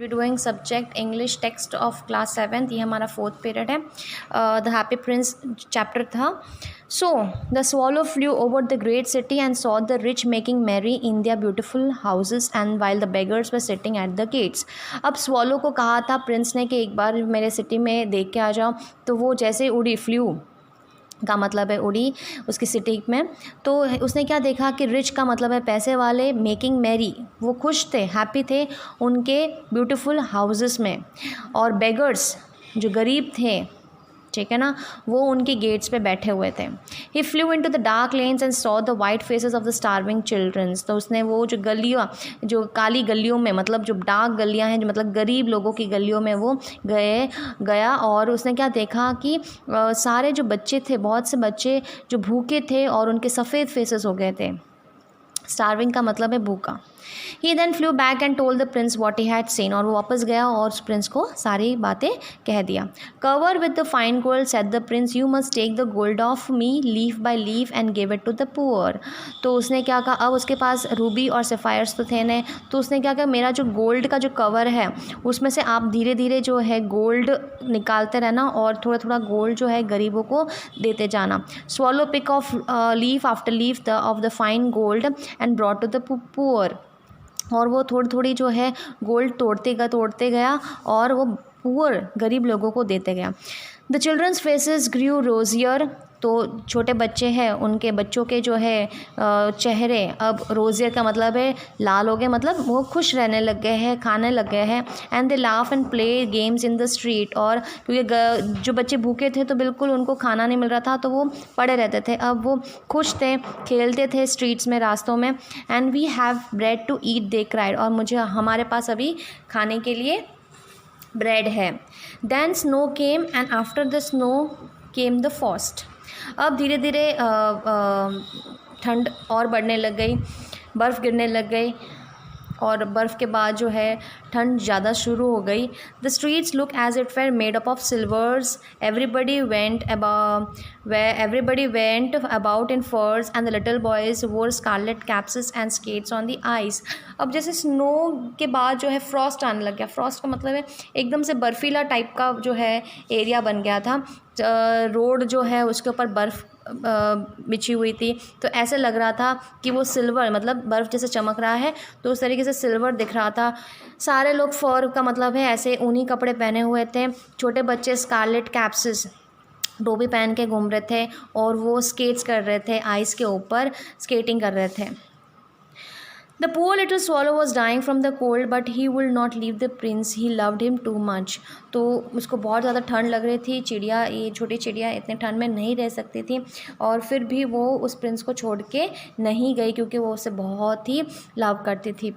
We doing subject English text of class 7th। ये हमारा 4th period है। The happy prince chapter था। So the swallow flew over the great city and saw the rich making merry in their beautiful houses and while the beggars were sitting at the gates. अब swallow को कहा था Prince ने कि एक बार मेरे city में देख के आ जाओ, तो वो जैसे उड़ी, फ्लू का मतलब है उड़ी उसकी सिटी में, तो उसने क्या देखा कि रिच का मतलब है पैसे वाले, मेकिंग मैरी वो खुश थे, हैप्पी थे उनके ब्यूटीफुल हाउसेस में, और बेगर्स जो गरीब थे, ठीक है ना, वो उनके गेट्स पे बैठे हुए थे। He flew into the dark lanes and saw the white faces of the starving childrens. तो उसने वो जो गलियाँ, जो काली गलियों में, मतलब जो डार्क गलियाँ हैं, जो मतलब गरीब लोगों की गलियों में वो गया और उसने क्या देखा कि सारे जो बच्चे थे, बहुत से बच्चे जो भूखे थे और उनके सफ़ेद फेसेस हो गए थे। स्टार्विंग का मतलब है भूखा। He then flew back and told the prince what he had seen. और वो वापस गया और उस प्रिंस को सारी बातें कह दिया। Cover with the fine gold said the prince, you must take the gold off me leaf by leaf and give it to the poor. तो उसने क्या कहा, अब उसके पास रूबी और सफ़ायर्स तो थे नहीं, तो उसने क्या कहा, मेरा जो गोल्ड का जो कवर है उसमें से आप धीरे धीरे जो है गोल्ड निकालते रहना और थोड़ा थोड़ा गोल्ड जो है गरीबों को देते जाना। Swallow pick off leaf after leaf of the fine gold and brought to the poor. और वो थोड़ी थोड़ी जो है गोल्ड तोड़ते गया और वो पुअर गरीब लोगों को देते गया। द चिल्ड्रंस फेसेस ग्रू रोजियर। तो छोटे बच्चे हैं, उनके बच्चों के जो है चेहरे अब रोजियर का मतलब है लाल हो गए, मतलब वो खुश रहने लग गए हैं, खाने लग गए हैं। And they laugh and play games in the street. और क्योंकि जो बच्चे भूखे थे तो बिल्कुल उनको खाना नहीं मिल रहा था, तो वो पड़े रहते थे, अब वो खुश थे, खेलते थे स्ट्रीट्स में, रास्तों में। And we have bread to eat, they cried. और मुझे, हमारे पास अभी खाने के लिए ब्रेड है। Then snow came and after the snow came the frost. अब धीरे धीरे ठंड और बढ़ने लग गई, बर्फ़ गिरने लग गई और बर्फ़ के बाद जो है ठंड ज़्यादा शुरू हो गई। The streets look as it were made up of silvers, everybody went about in furs and the little boys wore scarlet caps and skates on the ice. अब जैसे स्नो के बाद जो है फ्रॉस्ट आने लग गया। फ्रॉस्ट का मतलब है एकदम से बर्फीला टाइप का जो है एरिया बन गया था। रोड जो है उसके ऊपर बर्फ़ बिछी हुई थी, तो ऐसे लग रहा था कि वो सिल्वर, मतलब बर्फ़ जैसे चमक रहा है, तो उस तरीके से सिल्वर दिख रहा था। सारे लोग फर का मतलब है ऐसे ऊनी कपड़े पहने हुए थे। छोटे बच्चे स्कारलेट कैप्स, टोपी पहन के घूम रहे थे और वो स्केट्स कर रहे थे, आइस के ऊपर स्केटिंग कर रहे थे। The poor little swallow was dying from the cold, but he would not leave the prince. He loved him too much. तो उसको बहुत ज़्यादा ठंड लग रही थी। चिड़िया, ये छोटी चिड़िया इतने ठंड में नहीं रह सकती थी, और फिर भी वो उस प्रिंस को छोड़ के नहीं गई क्योंकि वो उसे बहुत ही लव करती थी।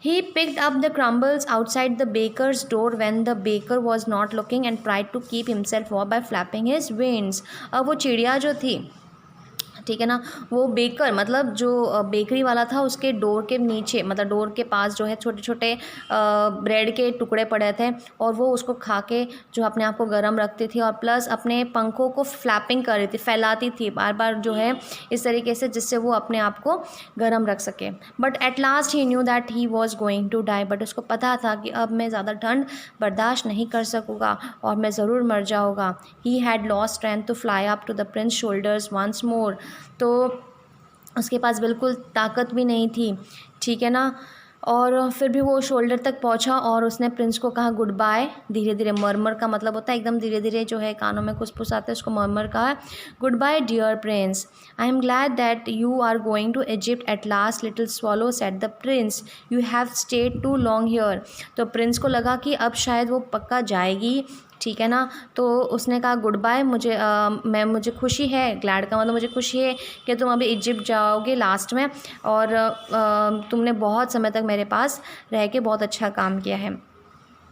He picked up the crumbles outside the baker's door when the baker was not looking and tried to keep himself warm by flapping his wings. अब वो चिड़िया जो थी, ठीक है ना, वो बेकर मतलब जो बेकरी वाला था, उसके डोर के नीचे, मतलब डोर के पास जो है छोटे छोटे ब्रेड के टुकड़े पड़े थे, और वो उसको खा के जो अपने आप को गर्म रखती थी, और प्लस अपने पंखों को फ्लैपिंग कर रही थी, फैलाती थी बार बार जो है इस तरीके से, जिससे वो अपने आप को गर्म रख सके। But at last he knew that he was going to die. But उसको पता था कि अब मैं ज़्यादा ठंड बर्दाश्त नहीं कर सकूँगा और मैं ज़रूर मर जाऊँगा। He had lost strength to fly up to the prince shoulders once more. तो उसके पास बिल्कुल ताकत भी नहीं थी, ठीक है ना, और फिर भी वो शोल्डर तक पहुंचा और उसने प्रिंस को कहा गुड बाय। धीरे धीरे, मरमर का मतलब होता है एकदम धीरे धीरे जो है कानों में खुसफुस आते हैं, उसको मरमर कहा। Goodbye dear prince, I am glad that you are going to Egypt at last little swallow said the prince, you have stayed too long here. तो प्रिंस को लगा कि अब शायद वो पक्का जाएगी, ठीक है ना, तो उसने कहा गुड बाय, मुझे खुशी है, ग्लैड का मतलब मुझे खुशी है कि तुम अभी इजिप्ट जाओगे लास्ट में, और तुमने बहुत समय तक मेरे पास रह के बहुत अच्छा काम किया है।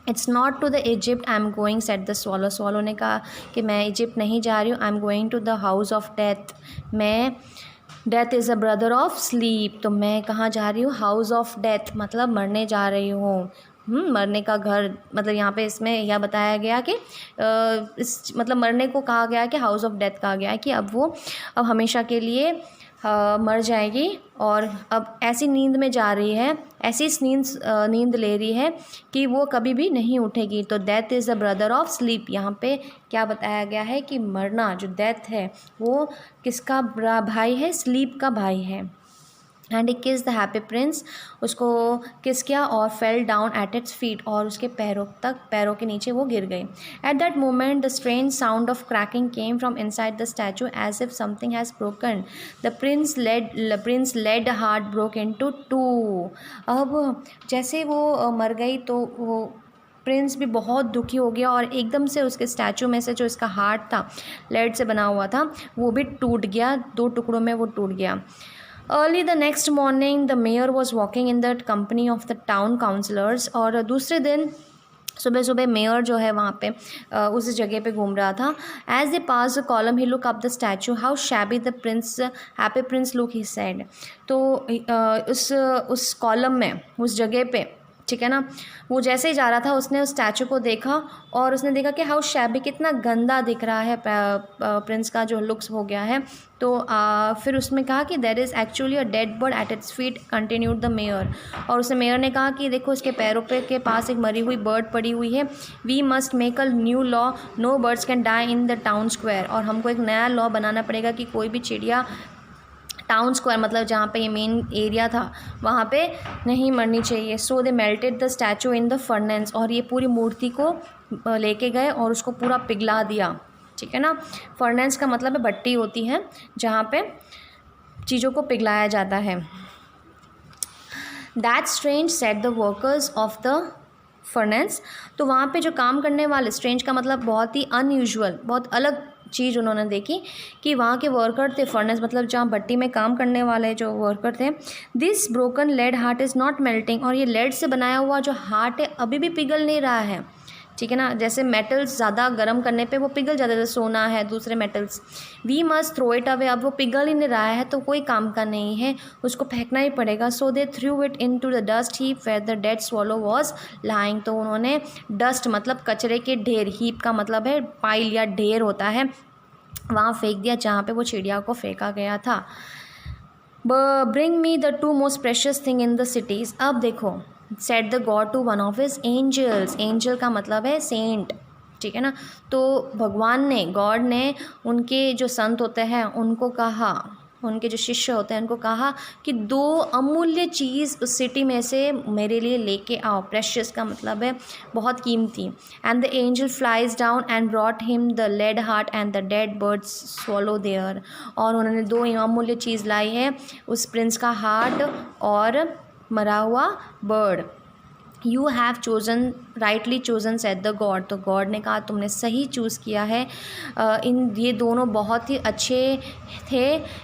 It's not to the Egypt I am going said the swallow. Swallow ने कहा कि मैं इजिप्ट नहीं जा रही हूँ, I am going to the house of death. Death is a brother of sleep. तो मैं कहाँ जा रही हूँ, हाउस ऑफ डेथ, मतलब मरने जा रही हूँ, मरने का घर, मतलब यहाँ पे इसमें यह बताया गया कि मतलब मरने को कहा गया कि हाउस ऑफ डेथ कहा गया है कि अब वो अब हमेशा के लिए मर जाएगी और अब ऐसी नींद में जा रही है, ऐसी नींद ले रही है कि वो कभी भी नहीं उठेगी। तो death is the brother of sleep. यहाँ पे क्या बताया गया है कि मरना, जो डेथ है, वो किसका भाई है? स्लीप का भाई है। एंड ही किस द हैप्पी प्रिंस, उसको किस किया और fell down at its feet, और उसके पैरों के नीचे वो गिर गई। At that moment the strange sound of cracking came from inside the statue as if something has broken. The prince lead heart broke into two. अब जैसे वो मर गई तो वो प्रिंस भी बहुत दुखी हो गया और एकदम से उसके स्टैचू में से जो इसका हार्ट था, लेड से बना हुआ था, वो भी टूट गया, 2 टुकड़ों में वो टूट गया। Early the next morning the mayor was walking in the company of the town councillors. और दूसरे दिन सुबह सुबह मेयर जो है वहाँ पे उस जगह पे घूम रहा था। As they pass the column he look up the statue, how shabby the prince happy prince look, he said. तो उस कॉलम में, उस जगह पे, ठीक है ना, वो जैसे ही जा रहा था उसने उस स्टैचू को देखा और उसने देखा कि हाउ शैबी, कितना गंदा दिख रहा है प्रिंस का जो लुक्स हो गया है। तो फिर उसमें कहा कि there is actually a dead bird at its feet, continued the mayor. और उसने मेयर ने कहा कि देखो इसके पैरों पे के पास एक मरी हुई बर्ड पड़ी हुई है। We must make a new law, no birds can die in the town square. और हमको एक नया लॉ बनाना पड़ेगा कि कोई भी चिड़िया टाउन स्क्वायर, मतलब जहाँ पे ये मेन एरिया था, वहाँ पे नहीं मरनी चाहिए। So they melted the statue in the furnace. और ये पूरी मूर्ति को लेके गए और उसको पूरा पिघला दिया, ठीक है ना। फर्नेस का मतलब है भट्टी होती है जहाँ पे चीज़ों को पिघलाया जाता है। That strange set the workers of the furnace. तो वहाँ पे जो काम करने वाले, स्ट्रेंज का मतलब बहुत ही अनयूजुअल, बहुत अलग चीज़ उन्होंने देखी कि वहाँ के वर्कर थे, फर्नेस मतलब जहाँ भट्टी में काम करने वाले जो वर्कर थे। This broken lead heart is not melting. और ये लेड से बनाया हुआ जो हार्ट है अभी भी पिघल नहीं रहा है, ठीक है ना। जैसे मेटल्स ज़्यादा गर्म करने पे वो पिघल जाते थे, सोना है, दूसरे metals. We must throw it away. अब वो पिघल ही नहीं रहा है तो कोई काम का नहीं है, उसको फेंकना ही पड़ेगा। So they threw it in to the dust heap where the dead swallow was lying. तो उन्होंने डस्ट मतलब कचरे के ढेर, हीप का मतलब है पाइल या ढेर होता है, वहाँ फेंक दिया जहाँ पे वो चिड़िया को फेंका गया था। Bring me the 2 most precious thing in the cities. अब देखो, said the God to one of his angels. Angel का मतलब है सेंट, ठीक है ना। तो भगवान ने, गॉड ने उनके जो संत होते हैं उनको कहा, उनके जो शिष्य होते हैं उनको कहा कि 2 अमूल्य चीज़ उस सिटी में से मेरे लिए लेके आओ। प्रेशियस का मतलब है बहुत कीमती। And the angel flies down and brought him the lead heart and the dead birds swallow there. और उन्होंने 2 अमूल्य चीज़ लाई है, उस प्रिंस का हार्ट और मरा हुआ bird. You have chosen, rightly chosen set the God. तो गॉड ने कहा तुमने सही चूज़ किया है। ये दोनों बहुत ही अच्छे थे,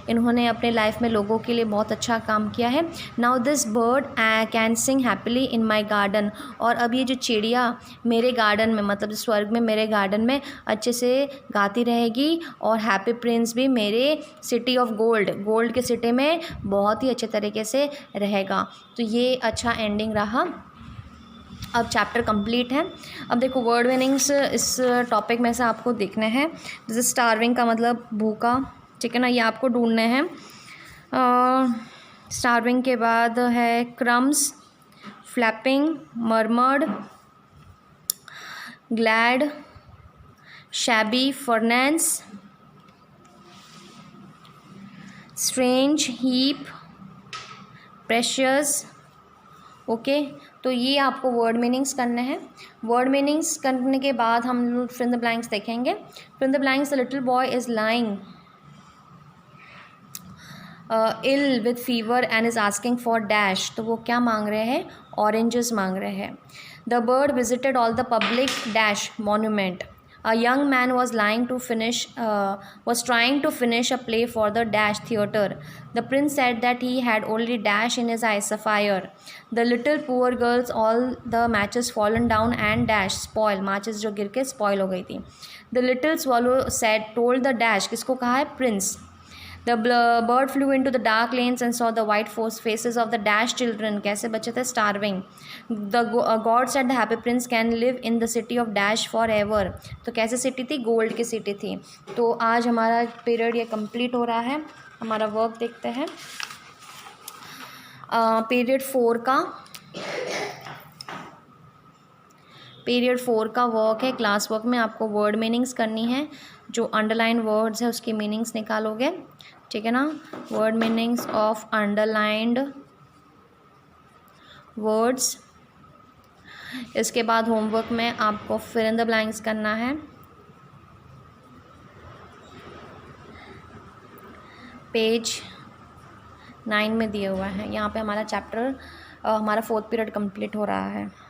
इन्होंने अपने लाइफ में लोगों के लिए बहुत अच्छा काम किया है। Now this bird can sing happily in my garden. और अब ये जो चिड़िया मेरे गार्डन में, मतलब स्वर्ग में मेरे गार्डन में अच्छे से गाती रहेगी, और हैप्पी प्रिंस भी मेरे सिटी ऑफ गोल्ड के सिटी में बहुत ही अच्छे तरीके से रहेगा। तो ये अच्छा एंडिंग रहा। अब चैप्टर कंप्लीट है। अब देखो वर्ड मीनिंग्स इस टॉपिक में से आपको देखने हैं। जैसे स्टार्विंग का मतलब भूखा, ठीक है ना, ये आपको ढूंढने हैं। स्टार्विंग के बाद है crumbs, flapping, murmured, glad, shabby, furnace, strange, heap, precious. Okay, तो ये आपको वर्ड मीनिंग्स करने हैं। वर्ड मीनिंग्स करने के बाद हम लोग फिल इन द ब्लैंक्स देखेंगे। Fill in the blanks, the little boy is lying ill with fever and is asking for dash. तो वो क्या मांग रहे हैं? ऑरेंजेस मांग रहे हैं। The bird visited all the public dash monument. A young man was trying to finish a play for the dash theater. The prince said that he had only dash in his eyes, sapphire. The little poor girls, all the matches fallen down and dash spoil. matches जो गिर के spoil हो गई थी. The little swallow told the dash, किसको कहा है? Prince. The bird flew into the dark lanes and saw the white faces of the dash children. कैसे बच्चे थे? Starving. The god said the happy prince can live in the city of dash forever. तो कैसे city थी? Gold की city थी। तो आज हमारा पीरियड ये कंप्लीट हो रहा है। हमारा वर्क देखते हैं। पीरियड 4 का वर्क है। क्लास वर्क में आपको वर्ड मीनिंग्स करनी है। जो अंडरलाइन वर्ड्स है उसकी मीनिंग्स निकालोगे, ठीक है ना। Word meanings of underlined words. इसके बाद होमवर्क में आपको फिल इन द ब्लैंक्स करना है। पेज 9 में दिया हुआ है। यहाँ पे हमारा चैप्टर हमारा 4th पीरियड कंप्लीट हो रहा है।